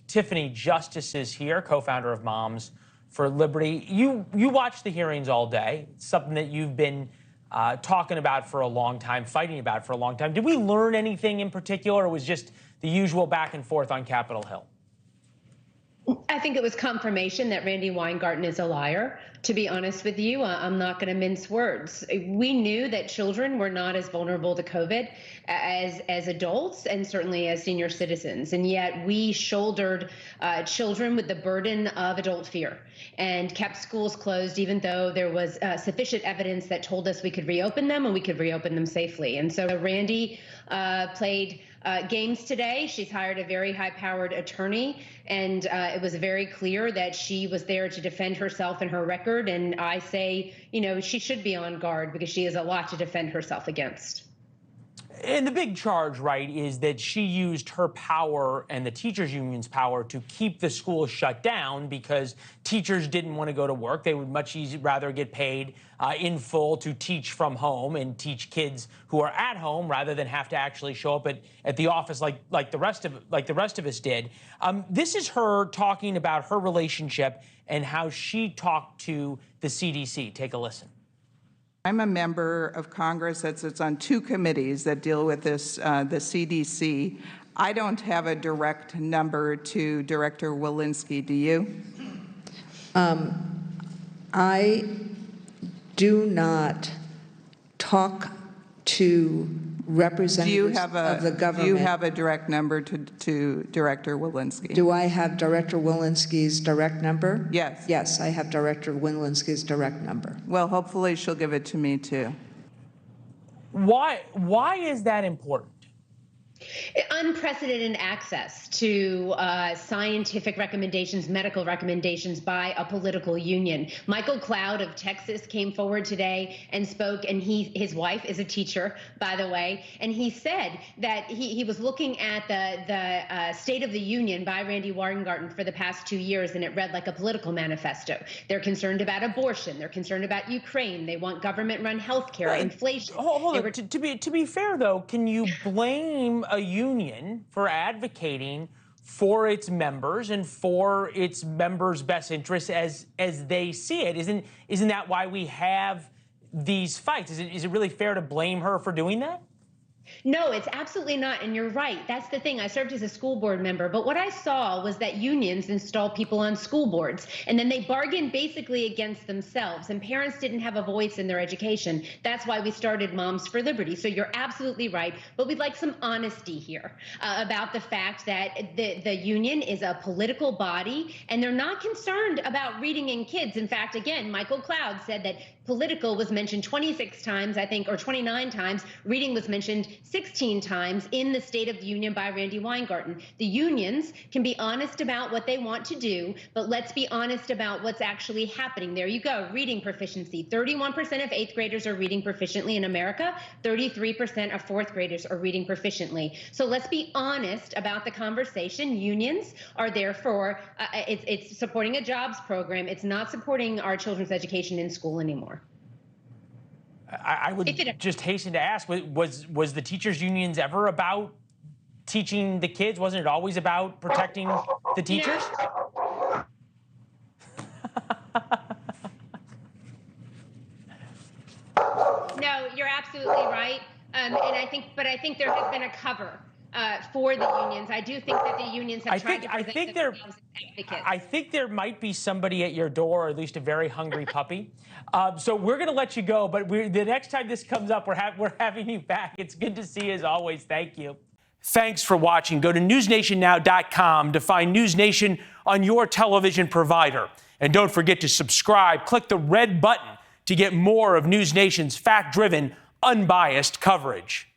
Tiffany Justice is here, co-founder of Moms for Liberty. You watched the hearings all day. It's something that you've been talking about for a long time, fighting about for a long time. Did we learn anything in particular, or was just the usual back and forth on Capitol Hill? I think it was confirmation that Randi Weingarten is a liar. To be honest with you, I'm not going to mince words. We knew that children were not as vulnerable to COVID as adults and certainly as senior citizens. And yet we shouldered children with the burden of adult fear and kept schools closed, even though there was sufficient evidence that told us we could reopen them and we could reopen them safely. And so Randi played games today. She's hired a very high-powered attorney, and it was very clear that she was there to defend herself and her record. And I say, you know, she should be on guard because she has a lot to defend herself against. And the big charge, right, is that she used her power and the teachers union's power to keep the school shut down because teachers didn't want to go to work. They would much rather get paid in full to teach from home and teach kids who are at home rather than have to actually show up at the office like the rest of us did. This is her talking about her relationship and how she talked to the CDC. Take a listen. I'm a member of Congress that sits on two committees that deal with this, the CDC. I don't have a direct number to Director Walensky. Do you? I do not talk to representatives of the government. Do you have a direct number to Director Walensky? Do I have Director Walensky's direct number? Yes. Yes, I have Director Walensky's direct number. Well, hopefully she'll give it to me too. Why is that important? Unprecedented access to scientific recommendations, medical recommendations by a political union. Michael Cloud of Texas came forward today and spoke, and his wife is a teacher, by the way, and he said that he was looking at the State of the Union by Randi Weingarten for the past 2 years, and it read like a political manifesto. They're concerned about abortion. They're concerned about Ukraine. They want government-run health care, inflation. Hold on. To be fair, though, can you blame a union for advocating for its members and for its members' best interests as they see it? Isn't that why we have these fights? Is it really fair to blame her for doing that? No, it's absolutely not. And you're right. That's the thing. I served as a school board member. But what I saw was that unions install people on school boards, and then they bargain basically against themselves. And parents didn't have a voice in their education. That's why we started Moms for Liberty. So you're absolutely right. But we'd like some honesty here about the fact that the union is a political body, and they're not concerned about reading in kids. In fact, again, Michael Cloud said that political was mentioned 26 times, I think, or 29 times. Reading was mentioned 16 times in the State of the Union by Randi Weingarten. The unions can be honest about what they want to do, but let's be honest about what's actually happening. There you go. Reading proficiency. 31% of 8th graders are reading proficiently in America. 33% of 4th graders are reading proficiently. So let's be honest about the conversation. Unions are there for, it's supporting a jobs program. It's not supporting our children's education in school anymore. I would just hasten to ask, was the teachers' unions ever about teaching the kids? Wasn't it always about protecting the teachers? No, you're absolutely right. And I think there has been a cover for the unions. I do think that the unions have tried to present themselves as advocates. I think there might be somebody at your door, or at least a very hungry puppy. So we're going to let you go, but the next time this comes up, we're having you back. It's good to see you as always. Thank you. Thanks for watching. Go to newsnationnow.com to find NewsNation on your television provider. And don't forget to subscribe. Click the red button to get more of NewsNation's fact-driven, unbiased coverage.